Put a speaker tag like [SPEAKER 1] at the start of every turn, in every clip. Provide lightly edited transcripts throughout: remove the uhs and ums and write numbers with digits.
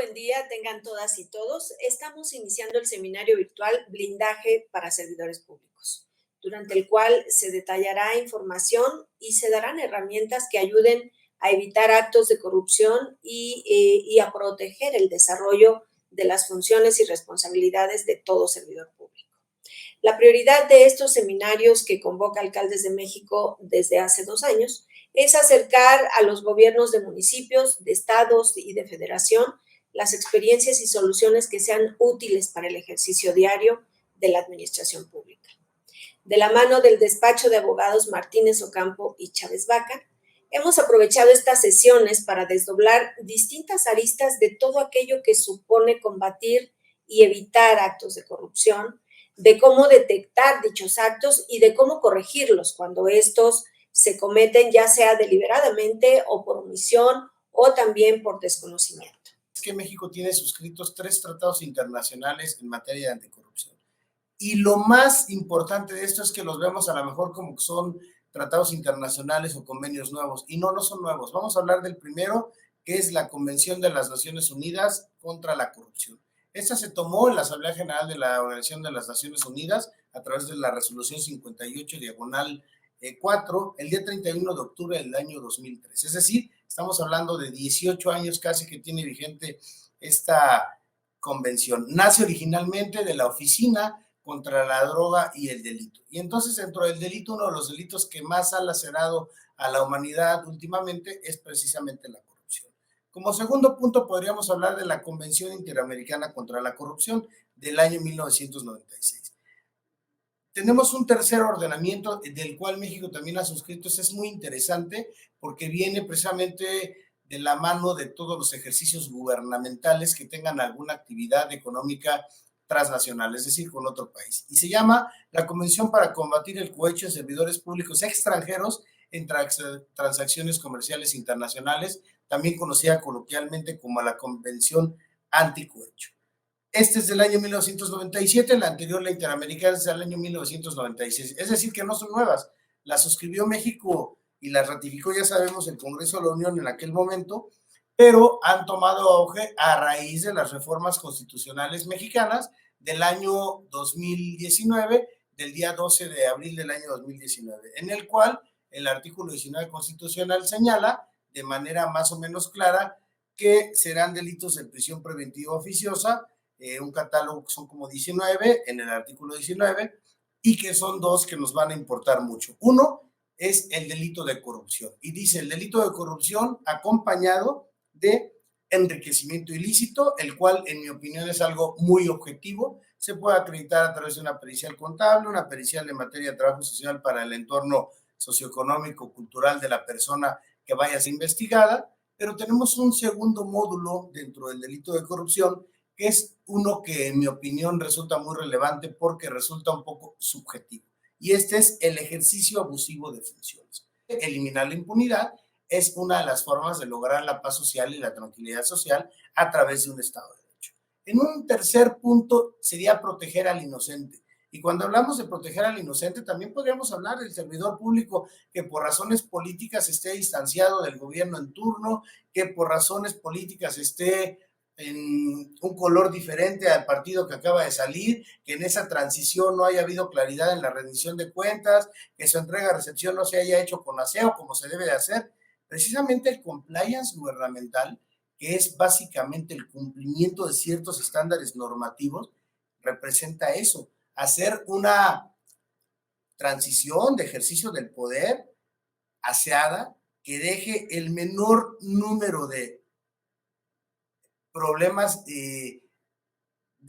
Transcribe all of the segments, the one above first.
[SPEAKER 1] buen día tengan todas y todos. Estamos iniciando el seminario virtual Blindaje para Servidores Públicos, durante el cual se detallará información y se darán herramientas que ayuden a evitar actos de corrupción y a proteger el desarrollo de las funciones y responsabilidades de todo servidor público. La prioridad de estos seminarios que convoca Alcaldes de México desde hace 2 años es acercar a los gobiernos de municipios, de estados y de federación las experiencias y soluciones que sean útiles para el ejercicio diario de la administración pública. De la mano del despacho de abogados Martínez Ocampo y Chávez Vaca, hemos aprovechado estas sesiones para desdoblar distintas aristas de todo aquello que supone combatir y evitar actos de corrupción, de cómo detectar dichos actos y de cómo corregirlos cuando estos se cometen ya sea deliberadamente o por omisión o también por desconocimiento.
[SPEAKER 2] Es que México tiene suscritos 3 tratados internacionales en materia de anticorrupción. Y lo más importante de esto es que los vemos a lo mejor como que son tratados internacionales o convenios nuevos. Y no son nuevos. Vamos a hablar del primero, que es la Convención de las Naciones Unidas contra la Corrupción. Esta se tomó en la Asamblea General de la Organización de las Naciones Unidas a través de la Resolución 58/4 el día 31 de octubre del año 2003. Es decir, estamos hablando de 18 años casi que tiene vigente esta convención. Nace originalmente de la Oficina contra la Droga y el Delito. Y entonces, dentro del delito, uno de los delitos que más ha lacerado a la humanidad últimamente es precisamente la corrupción. Como segundo punto, podríamos hablar de la Convención Interamericana contra la Corrupción del año 1996. Tenemos un tercer ordenamiento del cual México también ha suscrito. Este es muy interesante porque viene precisamente de la mano de todos los ejercicios gubernamentales que tengan alguna actividad económica transnacional, es decir, con otro país. Y se llama la Convención para combatir el cohecho de servidores públicos extranjeros en transacciones comerciales internacionales, también conocida coloquialmente como la Convención Anticohecho. Este es del año 1997, la anterior, la Interamericana, es del año 1996. Es decir, que no son nuevas. La suscribió México y la ratificó, ya sabemos, el Congreso de la Unión en aquel momento, pero han tomado auge a raíz de las reformas constitucionales mexicanas del año 2019, del día 12 de abril del año 2019, en el cual el artículo 19 constitucional señala de manera más o menos clara que serán delitos de prisión preventiva oficiosa, un catálogo que son como 19 en el artículo 19 y que son 2 que nos van a importar mucho. Uno es el delito de corrupción y dice el delito de corrupción acompañado de enriquecimiento ilícito, el cual en mi opinión es algo muy objetivo, se puede acreditar a través de una pericial contable, una pericial en materia de trabajo social para el entorno socioeconómico, cultural de la persona que vaya a ser investigada, pero tenemos un segundo módulo dentro del delito de corrupción que es uno que en mi opinión resulta muy relevante porque resulta un poco subjetivo. Y este es el ejercicio abusivo de funciones. Eliminar la impunidad es una de las formas de lograr la paz social y la tranquilidad social a través de un Estado de Derecho. En un tercer punto sería proteger al inocente. Y cuando hablamos de proteger al inocente, también podríamos hablar del servidor público que por razones políticas esté distanciado del gobierno en turno, que por razones políticas esté en un color diferente al partido que acaba de salir, que en esa transición no haya habido claridad en la rendición de cuentas, que su entrega-recepción no se haya hecho con aseo como se debe de hacer. Precisamente el compliance gubernamental, que es básicamente el cumplimiento de ciertos estándares normativos, representa eso, hacer una transición de ejercicio del poder aseada que deje el menor número de problemas de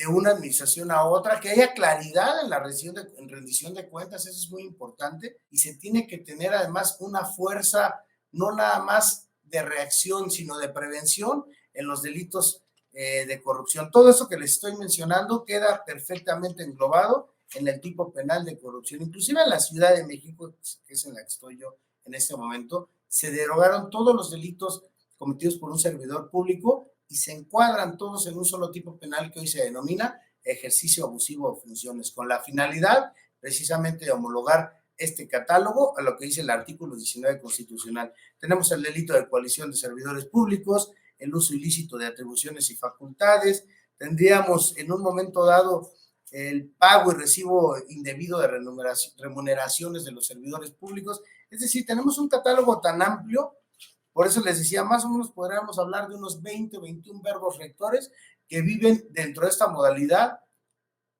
[SPEAKER 2] una administración a otra, que haya claridad en la rendición de cuentas, eso es muy importante, y se tiene que tener además una fuerza no nada más de reacción, sino de prevención en los delitos de corrupción. Todo eso que les estoy mencionando queda perfectamente englobado en el tipo penal de corrupción. Inclusive en la Ciudad de México, que es en la que estoy yo en este momento, se derogaron todos los delitos cometidos por un servidor público y se encuadran todos en un solo tipo penal que hoy se denomina ejercicio abusivo de funciones, con la finalidad precisamente de homologar este catálogo a lo que dice el artículo 19 constitucional. Tenemos el delito de coalición de servidores públicos, el uso ilícito de atribuciones y facultades, tendríamos en un momento dado el pago y recibo indebido de remuneraciones de los servidores públicos. Es decir, tenemos un catálogo tan amplio, por eso les decía, más o menos podríamos hablar de unos 20 o 21 verbos rectores que viven dentro de esta modalidad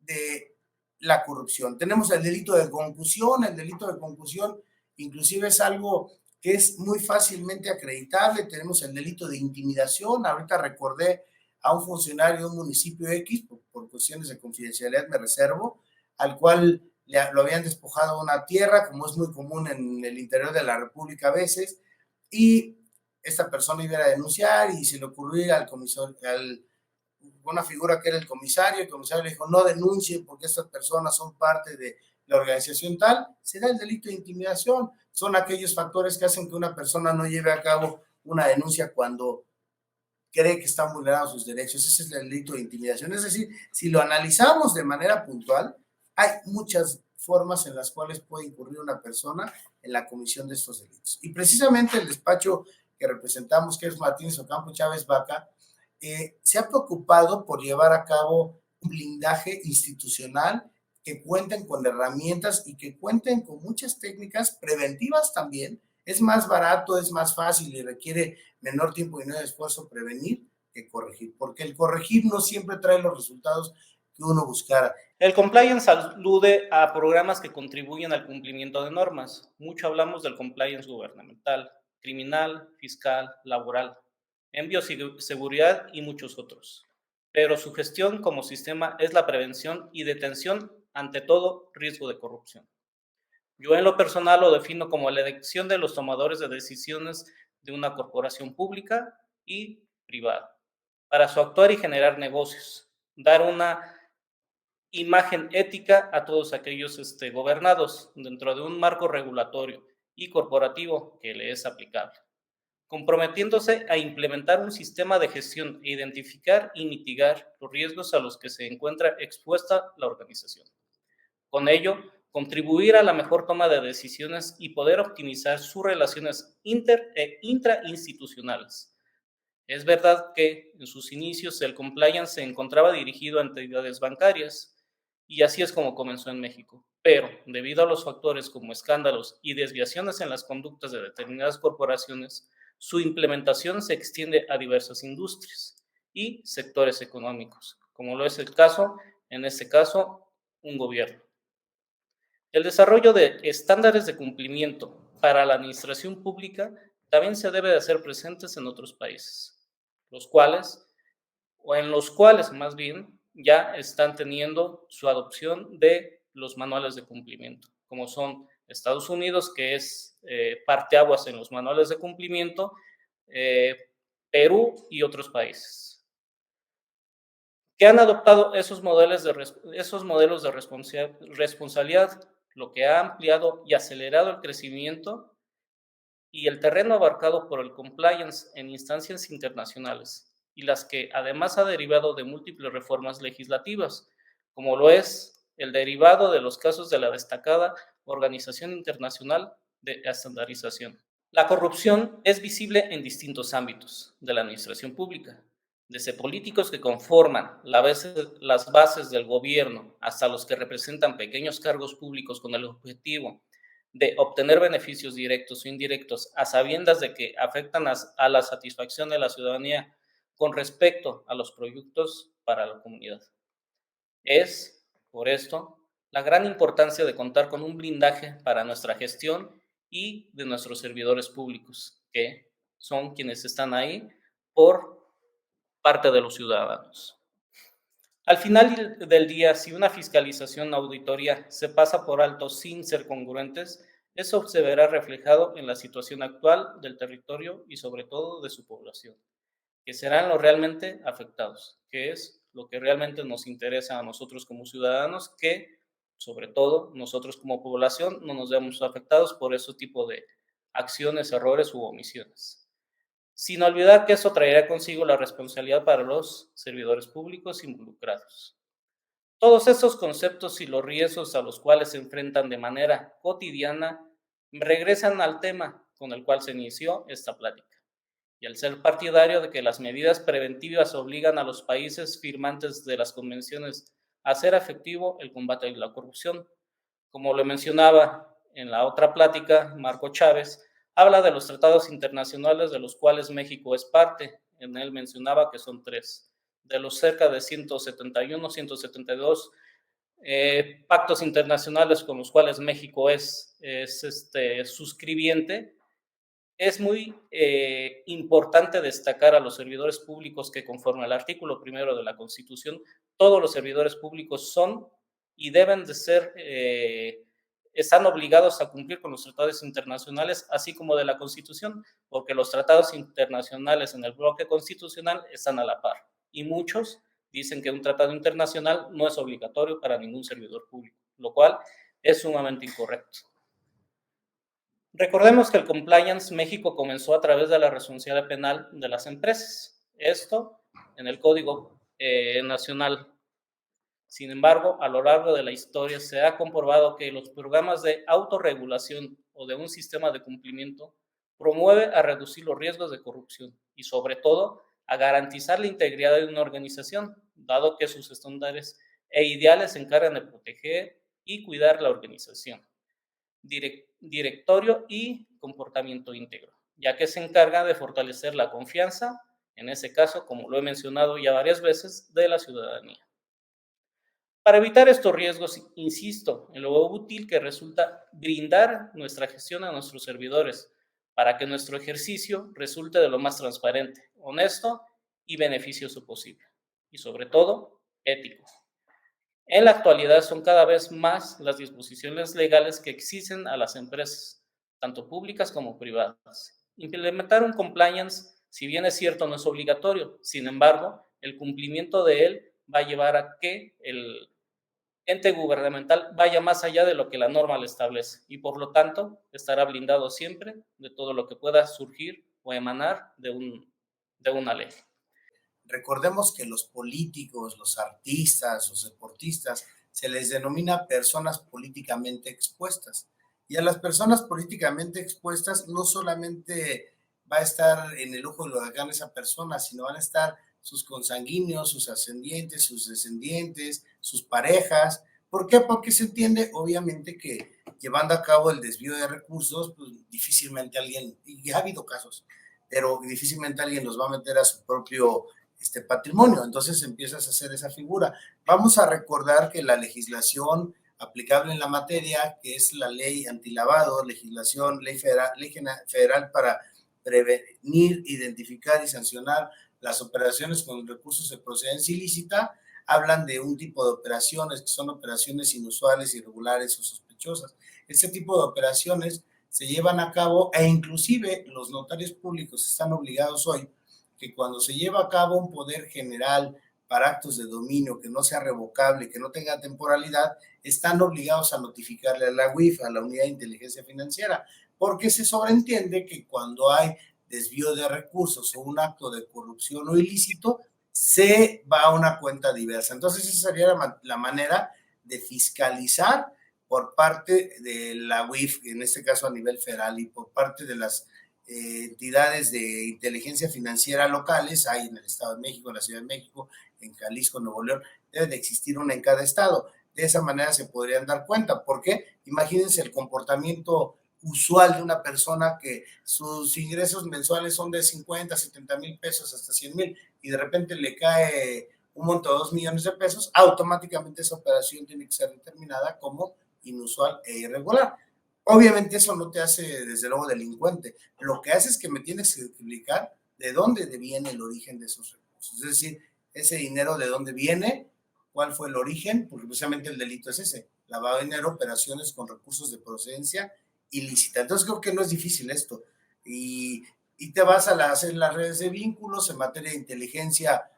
[SPEAKER 2] de la corrupción. Tenemos el delito de concusión. El delito de concusión inclusive es algo que es muy fácilmente acreditable. Tenemos el delito de intimidación. Ahorita recordé a un funcionario de un municipio X, por cuestiones de confidencialidad me reservo, al cual lo habían despojado de una tierra, como es muy común en el interior de la República a veces, y esta persona iba a denunciar y se le ocurrió al comisario, una figura que era el comisario le dijo, no denuncie porque estas personas son parte de la organización tal. Se da el delito de intimidación. Son aquellos factores que hacen que una persona no lleve a cabo una denuncia cuando cree que están vulnerados sus derechos. Ese es el delito de intimidación. Es decir, si lo analizamos de manera puntual, hay muchas formas en las cuales puede incurrir una persona en la comisión de estos delitos. Y precisamente el despacho que representamos, que es Martínez Ocampo Chávez Vaca, se ha preocupado por llevar a cabo un blindaje institucional, que cuenten con herramientas y que cuenten con muchas técnicas preventivas también. Es más barato, es más fácil y requiere menor tiempo y menor esfuerzo prevenir que corregir, porque el corregir no siempre trae los resultados que uno buscara.
[SPEAKER 3] El compliance alude a programas que contribuyen al cumplimiento de normas. Mucho hablamos del compliance gubernamental, criminal, fiscal, laboral, en bioseguridad y muchos otros. Pero su gestión como sistema es la prevención y detención ante todo riesgo de corrupción. Yo en lo personal lo defino como la elección de los tomadores de decisiones de una corporación pública y privada para su actuar y generar negocios, dar una imagen ética a todos aquellos gobernados dentro de un marco regulatorio y corporativo que le es aplicable, comprometiéndose a implementar un sistema de gestión e identificar y mitigar los riesgos a los que se encuentra expuesta la organización. Con ello, contribuir a la mejor toma de decisiones y poder optimizar sus relaciones inter e intrainstitucionales. Es verdad que en sus inicios el compliance se encontraba dirigido a entidades bancarias y así es como comenzó en México, pero debido a los factores como escándalos y desviaciones en las conductas de determinadas corporaciones, su implementación se extiende a diversas industrias y sectores económicos, como lo es el caso, en este caso, un gobierno. El desarrollo de estándares de cumplimiento para la administración pública también se debe de hacer presentes en otros países, los cuales más bien, ya están teniendo su adopción de los manuales de cumplimiento, como son Estados Unidos, que es parteaguas en los manuales de cumplimiento, Perú y otros países, que han adoptado esos modelos de responsabilidad, lo que ha ampliado y acelerado el crecimiento y el terreno abarcado por el compliance en instancias internacionales, y las que además ha derivado de múltiples reformas legislativas, como lo es el derivado de los casos de la destacada Organización Internacional de Estandarización. La corrupción es visible en distintos ámbitos de la administración pública, desde políticos que conforman las bases del gobierno hasta los que representan pequeños cargos públicos con el objetivo de obtener beneficios directos o indirectos a sabiendas de que afectan a la satisfacción de la ciudadanía con respecto a los proyectos para la comunidad. Es, por esto, la gran importancia de contar con un blindaje para nuestra gestión y de nuestros servidores públicos, que son quienes están ahí por parte de los ciudadanos. Al final del día, si una fiscalización o auditoría se pasa por alto sin ser congruentes, eso se verá reflejado en la situación actual del territorio y sobre todo de su población, que serán los realmente afectados, que es lo que realmente nos interesa a nosotros como ciudadanos, que sobre todo nosotros como población no nos veamos afectados por ese tipo de acciones, errores u omisiones. Sin olvidar que eso traerá consigo la responsabilidad para los servidores públicos involucrados. Todos estos conceptos y los riesgos a los cuales se enfrentan de manera cotidiana regresan al tema con el cual se inició esta plática, y al ser partidario de que las medidas preventivas obligan a los países firmantes de las convenciones a hacer efectivo el combate a la corrupción. Como lo mencionaba en la otra plática, Marco Chávez habla de los tratados internacionales de los cuales México es parte. En él mencionaba que son 3, de los cerca de 171, 172 pactos internacionales con los cuales México es suscribiente. Es muy importante destacar a los servidores públicos que conforme al artículo 1 de la Constitución, todos los servidores públicos son y deben de ser, están obligados a cumplir con los tratados internacionales, así como de la Constitución, porque los tratados internacionales en el bloque constitucional están a la par. Y muchos dicen que un tratado internacional no es obligatorio para ningún servidor público, lo cual es sumamente incorrecto. Recordemos que el compliance México comenzó a través de la responsabilidad penal de las empresas. Esto en el Código Nacional. Sin embargo, a lo largo de la historia se ha comprobado que los programas de autorregulación o de un sistema de cumplimiento promueve a reducir los riesgos de corrupción y sobre todo a garantizar la integridad de una organización, dado que sus estándares e ideales se encargan de proteger y cuidar la organización. Directorio y comportamiento íntegro, ya que se encarga de fortalecer la confianza, en ese caso, como lo he mencionado ya varias veces, de la ciudadanía. Para evitar estos riesgos, insisto en lo útil que resulta brindar nuestra gestión a nuestros servidores, para que nuestro ejercicio resulte de lo más transparente, honesto y beneficioso posible, y sobre todo, ético. En la actualidad son cada vez más las disposiciones legales que exigen a las empresas, tanto públicas como privadas. Implementar un compliance, si bien es cierto, no es obligatorio, sin embargo, el cumplimiento de él va a llevar a que el ente gubernamental vaya más allá de lo que la norma le establece y por lo tanto estará blindado siempre de todo lo que pueda surgir o emanar de una ley.
[SPEAKER 2] Recordemos que los políticos, los artistas, los deportistas, se les denomina personas políticamente expuestas. Y a las personas políticamente expuestas no solamente va a estar en el ojo del huracán esa persona, sino van a estar sus consanguíneos, sus ascendientes, sus descendientes, sus parejas. ¿Por qué? Porque se entiende, obviamente, que llevando a cabo el desvío de recursos, pues difícilmente alguien, y ha habido casos, pero difícilmente alguien los va a meter a su propio patrimonio. Entonces empiezas a hacer esa figura. Vamos a recordar que la legislación aplicable en la materia, que es la ley antilavado, ley federal para prevenir, identificar y sancionar las operaciones con recursos de procedencia ilícita, hablan de un tipo de operaciones que son operaciones inusuales, irregulares o sospechosas. Este tipo de operaciones se llevan a cabo e inclusive los notarios públicos están obligados hoy que cuando se lleva a cabo un poder general para actos de dominio que no sea revocable, que no tenga temporalidad, están obligados a notificarle a la UIF, a la Unidad de Inteligencia Financiera, porque se sobreentiende que cuando hay desvío de recursos o un acto de corrupción o ilícito, se va a una cuenta diversa. Entonces, esa sería la manera de fiscalizar por parte de la UIF, en este caso a nivel federal, y por parte de las entidades de inteligencia financiera locales, hay en el Estado de México, en la Ciudad de México, en Jalisco, Nuevo León, debe de existir una en cada estado. De esa manera se podrían dar cuenta. ¿Por qué? Imagínense el comportamiento usual de una persona que sus ingresos mensuales son de 50, 70 mil pesos hasta 100 mil y de repente le cae un monto de 2 millones de pesos, automáticamente esa operación tiene que ser determinada como inusual e irregular. Obviamente eso no te hace, desde luego, delincuente. Lo que hace es que me tienes que explicar de dónde viene el origen de esos recursos. Es decir, ese dinero de dónde viene, cuál fue el origen, porque precisamente el delito es ese, lavado de dinero, operaciones con recursos de procedencia ilícita. Entonces creo que no es difícil esto. Y te vas a hacer las redes de vínculos en materia de inteligencia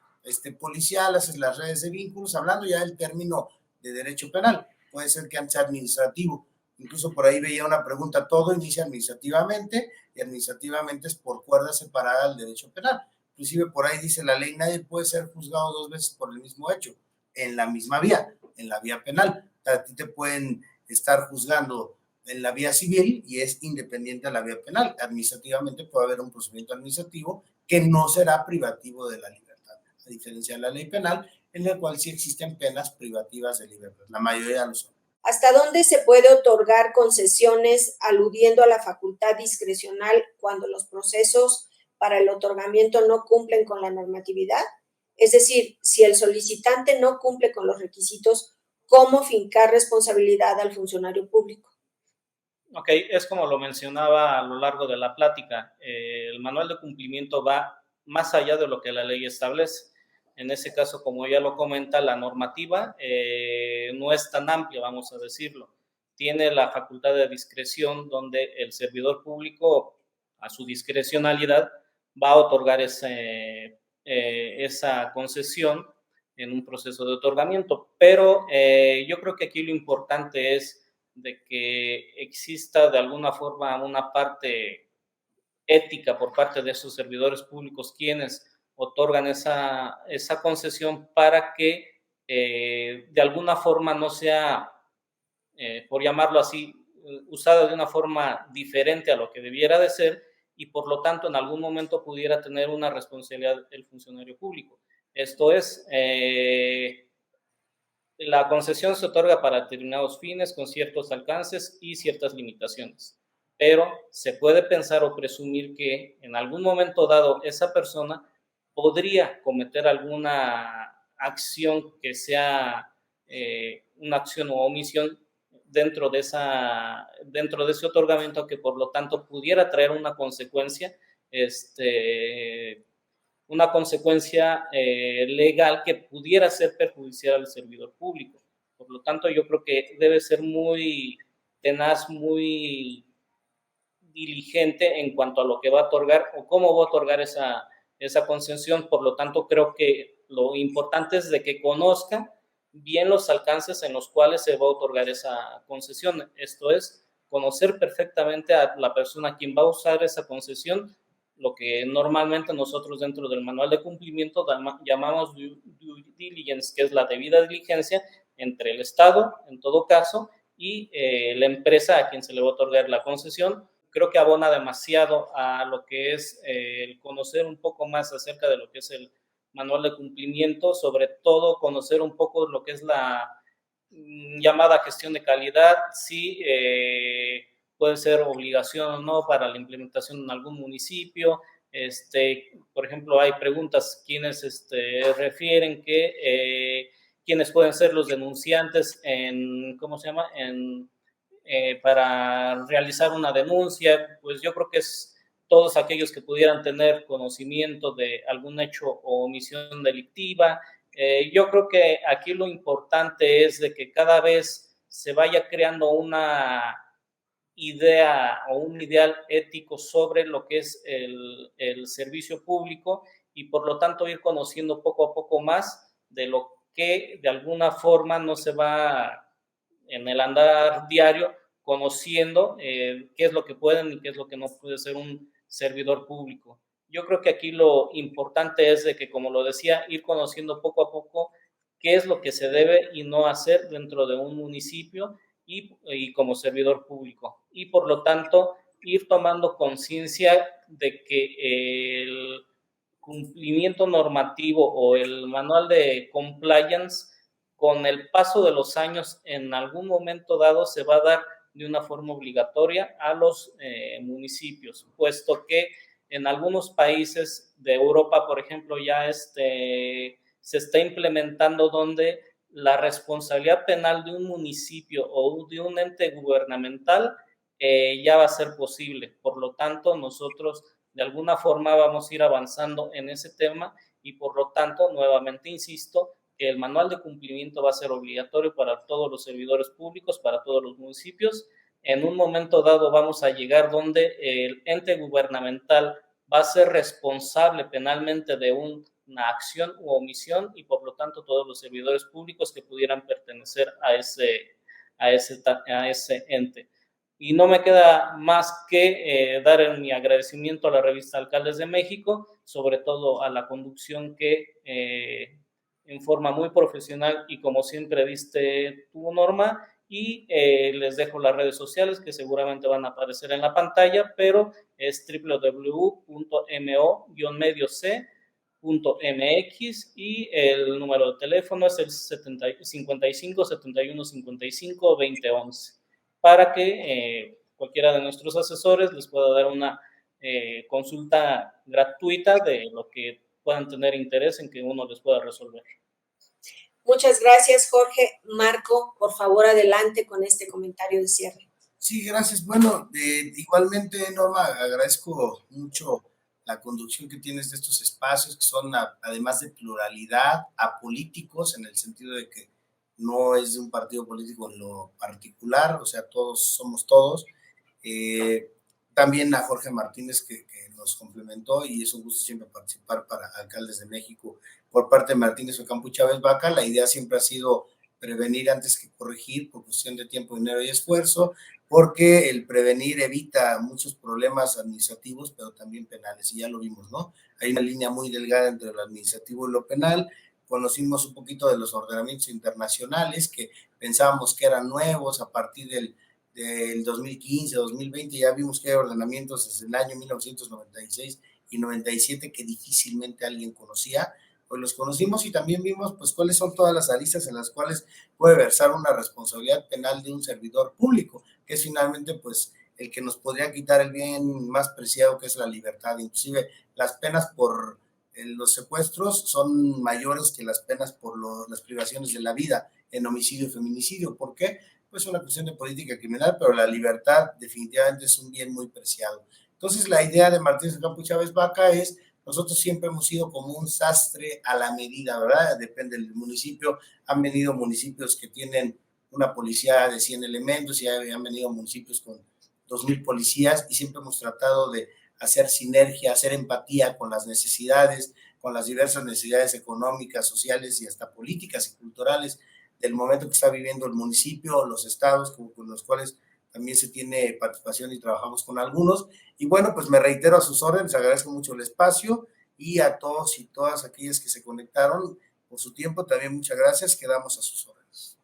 [SPEAKER 2] policial, haces las redes de vínculos, hablando ya del término de derecho penal. Puede ser que antes administrativo. Incluso por ahí veía una pregunta, todo inicia administrativamente y administrativamente es por cuerda separada del derecho penal. Inclusive por ahí dice la ley, nadie puede ser juzgado 2 veces por el mismo hecho, en la misma vía, en la vía penal. A ti te pueden estar juzgando en la vía civil y es independiente a la vía penal. Administrativamente puede haber un procedimiento administrativo que no será privativo de la libertad, a diferencia de la ley penal, en la cual sí existen penas privativas de libertad. La mayoría lo son.
[SPEAKER 1] ¿Hasta dónde se puede otorgar concesiones aludiendo a la facultad discrecional cuando los procesos para el otorgamiento no cumplen con la normatividad? Es decir, si el solicitante no cumple con los requisitos, ¿cómo fincar responsabilidad al funcionario público?
[SPEAKER 3] Ok, es como lo mencionaba a lo largo de la plática, el manual de cumplimiento va más allá de lo que la ley establece. En ese caso, como ya lo comenta, la normativa no es tan amplia, vamos a decirlo. Tiene la facultad de discreción donde el servidor público, a su discrecionalidad, va a otorgar esa concesión en un proceso de otorgamiento. Pero yo creo que aquí lo importante es de que exista de alguna forma una parte ética por parte de esos servidores públicos quienes otorgan esa concesión para que de alguna forma no sea, por llamarlo así, usada de una forma diferente a lo que debiera de ser y por lo tanto en algún momento pudiera tener una responsabilidad el funcionario público. Esto es, la concesión se otorga para determinados fines con ciertos alcances y ciertas limitaciones, pero se puede pensar o presumir que en algún momento dado esa persona podría cometer alguna acción que sea una acción o omisión dentro de ese otorgamiento que por lo tanto pudiera traer una consecuencia legal que pudiera ser perjudicial al servidor público. Por lo tanto, yo creo que debe ser muy tenaz, muy diligente en cuanto a lo que va a otorgar o cómo va a otorgar esa concesión. Por lo tanto, creo que lo importante es de que conozca bien los alcances en los cuales se va a otorgar esa concesión. Esto es, conocer perfectamente a la persona a quien va a usar esa concesión, lo que normalmente nosotros dentro del manual de cumplimiento llamamos due diligence, que es la debida diligencia entre el Estado, en todo caso, y la empresa a quien se le va a otorgar la concesión. Creo que abona demasiado a lo que es el conocer un poco más acerca de lo que es el manual de cumplimiento, sobre todo conocer un poco lo que es la llamada gestión de calidad, si puede ser obligación o no para la implementación en algún municipio. Por ejemplo, hay preguntas quienes refieren que quiénes pueden ser los denunciantes ¿cómo se llama? Para realizar una denuncia. Pues yo creo que es todos aquellos que pudieran tener conocimiento de algún hecho o omisión delictiva. Yo creo que aquí lo importante es de que cada vez se vaya creando una idea o un ideal ético sobre lo que es el servicio público y por lo tanto ir conociendo poco a poco más de lo que de alguna forma no se va en el andar diario conociendo qué es lo que pueden y qué es lo que no puede ser un servidor público. Yo creo que aquí lo importante es de que, como lo decía, ir conociendo poco a poco qué es lo que se debe y no hacer dentro de un municipio y como servidor público. Y por lo tanto, ir tomando conciencia de que el cumplimiento normativo o el manual de compliance, con el paso de los años, en algún momento dado se va a dar de una forma obligatoria a los municipios, puesto que en algunos países de Europa, por ejemplo, ya se está implementando donde la responsabilidad penal de un municipio o de un ente gubernamental ya va a ser posible. Por lo tanto, nosotros de alguna forma vamos a ir avanzando en ese tema y por lo tanto, nuevamente insisto, que el manual de cumplimiento va a ser obligatorio para todos los servidores públicos, para todos los municipios. En un momento dado vamos a llegar donde el ente gubernamental va a ser responsable penalmente de una acción u omisión y por lo tanto todos los servidores públicos que pudieran pertenecer a ese ente. Y no me queda más que dar mi agradecimiento a la revista Alcaldes de México, sobre todo a la conducción que en forma muy profesional y como siempre diste tu, Norma, y les dejo las redes sociales que seguramente van a aparecer en la pantalla, pero es www.mo-medioc.mx y el número de teléfono es el 55 71 55 20 11 para que cualquiera de nuestros asesores les pueda dar una consulta gratuita de lo que puedan tener interés en que uno les pueda resolver.
[SPEAKER 1] Muchas gracias, Jorge. Marco, por favor, adelante con este comentario de cierre.
[SPEAKER 2] Sí, gracias. Bueno, igualmente, Norma, agradezco mucho la conducción que tienes de estos espacios, que son, además de pluralidad, apolíticos, en el sentido de que no es de un partido político en lo particular, o sea, todos somos todos. También a Jorge Martínez, que nos complementó, y es un gusto siempre participar para Alcaldes de México por parte de Martínez Ocampo y Chávez Vaca. La idea siempre ha sido prevenir antes que corregir por cuestión de tiempo, dinero y esfuerzo, porque el prevenir evita muchos problemas administrativos, pero también penales, y ya lo vimos, ¿no? Hay una línea muy delgada entre lo administrativo y lo penal. Conocimos un poquito de los ordenamientos internacionales que pensábamos que eran nuevos a partir del 2015, 2020, ya vimos que hay ordenamientos desde el año 1996 y 97 que difícilmente alguien conocía. Pues los conocimos y también vimos pues cuáles son todas las aristas en las cuales puede versar una responsabilidad penal de un servidor público, que es finalmente pues el que nos podría quitar el bien más preciado, que es la libertad. Inclusive las penas por los secuestros son mayores que las penas por las privaciones de la vida en homicidio y feminicidio. ¿Por qué? Pues una cuestión de política criminal, pero la libertad definitivamente es un bien muy preciado. Entonces la idea de Martínez Ocampo y Chávez Vaca es, nosotros siempre hemos sido como un sastre a la medida, ¿verdad? Depende del municipio. Han venido municipios que tienen una policía de 100 elementos y han venido municipios con 2,000 policías, y siempre hemos tratado de hacer sinergia, hacer empatía con las necesidades, con las diversas necesidades económicas, sociales y hasta políticas y culturales del momento que está viviendo el municipio, los estados con los cuales también se tiene participación y trabajamos con algunos. Y bueno, pues me reitero a sus órdenes, agradezco mucho el espacio, y a todos y todas aquellas que se conectaron por su tiempo, también muchas gracias, quedamos a sus órdenes.